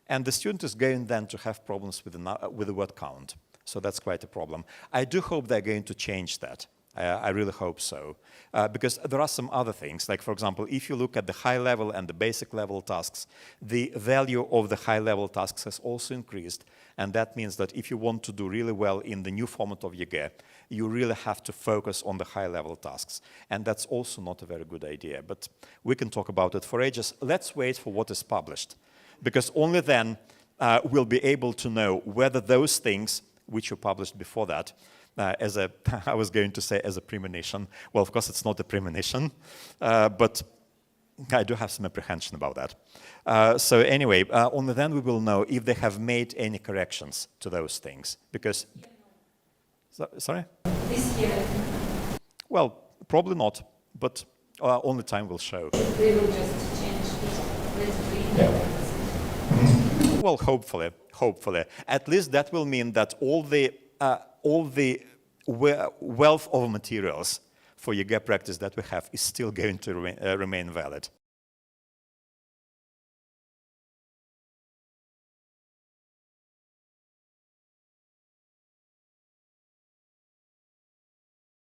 And the student is going then to have problems with the word count. So that's quite a problem. I do hope they're going to change that. I really hope so. Because there are some other things, like for example, if you look at the high level and the basic level tasks, the value of the high level tasks has also increased. And that means that if you want to do really well in the new format of ЕГЭ, you really have to focus on the high level tasks. And that's also not a very good idea. But we can talk about it for ages. Let's wait for what is published. Because only then we'll be able to know whether those things which you published before that, I was going to say as a premonition. Well, of course, it's not a premonition, but I do have some apprehension about that. So anyway, only then we will know if they have made any corrections to those things. Because, sorry? This year, well, probably not, but only time will show. they will just change it. Well, hopefully. At least that will mean that all the wealth of materials for ЕГЭ practice that we have is still going to remain valid.